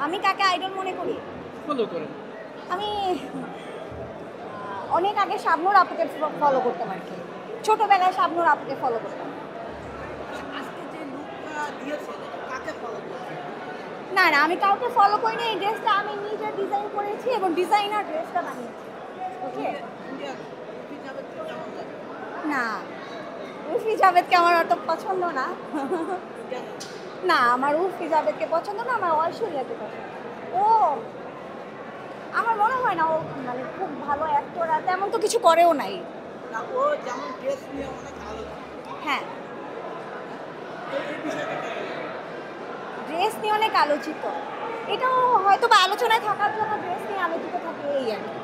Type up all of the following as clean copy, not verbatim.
আমি কাকে আইডল মনে করি? ফলো করেন? আমি অনেক আগে শাবনূর আপুকে ফলো করতাম আর কি। ছোটবেলায় শাবনূর আপুকে ফলো করতাম। আজকে যে লুকটা দিয়েছেন কাকে ফলো করছেন? না না, আমি কাউকে ফলো করিনি। এই ড্রেসটা আমি নিজে ডিজাইন করেছি এবং ডিজাইনার ড্রেসটা বানিয়েছি। ওকে। ইন্ডিয়ার রফি জাভেদকে কেমন লাগে? না, উর্ফি জাভেদকে আমার অত পছন্দ না। কেন? না, আমার উর্ফি জাভেদকে পছন্দ না, আমার ঐশ্বরিয়াকে পছন্দ। ও আমার মনে হয় না ও মানে খুব ভালো অ্যাক্টর, আর তেমন তো কিছু করেও নাই। না, ও যেমন ড্রেস নিয়ে অনেক আলোচনা, হ্যাঁ, এই বিষয়টা কেমন লাগে? ড্রেস নিয়ে অনেক আলোচিত। এটাও হয়তো বা আলোচনায় থাকার জন্য ড্রেস নিয়ে আলোচিত থাকে, এই আর কি।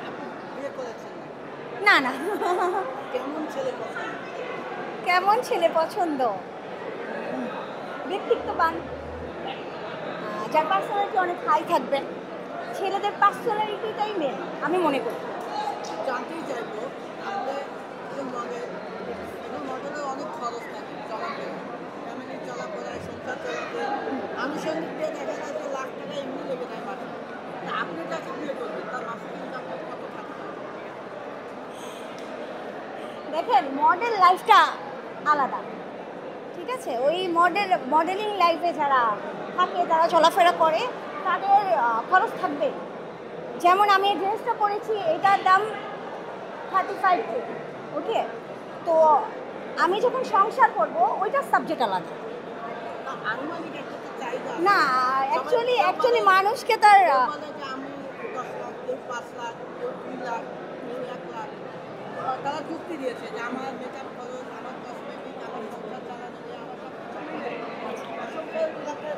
আপনি বিয়ে করেছেন না? না না। কেমন ছেলে পছন্দ? কেমন ছেলে পছন্দ? ব্যক্তিত্ববান, যার পার্সোনালিটি অনেক হাই থাকবে। ছেলেদের পার্সোনালিটিটাই মেন আমি মনে করি। জানতেই চাইবো, আমাদের একজন মডেল, একজন মডেলের অনেক খরচ থাকে চলাতে, ফ্যামিলির চলাফেরায়, সংসার চলাতে, আনুষঙ্গিক দিয়ে দেখা যায় যে লাখ টাকা এমনি লেগে যায় মাসে। তা আপনি যাকে বিয়ে করবেন তার মাসে কিন্তু আপনার কত থাকতে হবে? দেখেন, মডেল লাইফটা আলাদা, ঠিক আছে? ওই মডেলিং লাইফে যারা থাকে, যারা চলাফেরা করে, তাদের খরচ থাকবে। যেমন আমি এই ড্রেসটা পরেছি, এটার দাম 35K। ওকে, তো আমি যখন সংসার করব ওইটার সাবজেক্ট আলাদা। না, আনুমানিক একটা তো চাহিদা আছে। না, অ্যাকচুয়ালি মানুষকে তার কেউ বলে যে আমি 10 লাখ, কেউ 5 লাখ, কেউ 2 লাখ, কেউ 1 লাখ। তারা যুক্তি দিয়েছে যে আমার মেকআপ খরচ, আমার কসমেটিক, আমার সংসার চালানো নিয়ে আমার সব কিছু মিলে অসংখ্য লাখের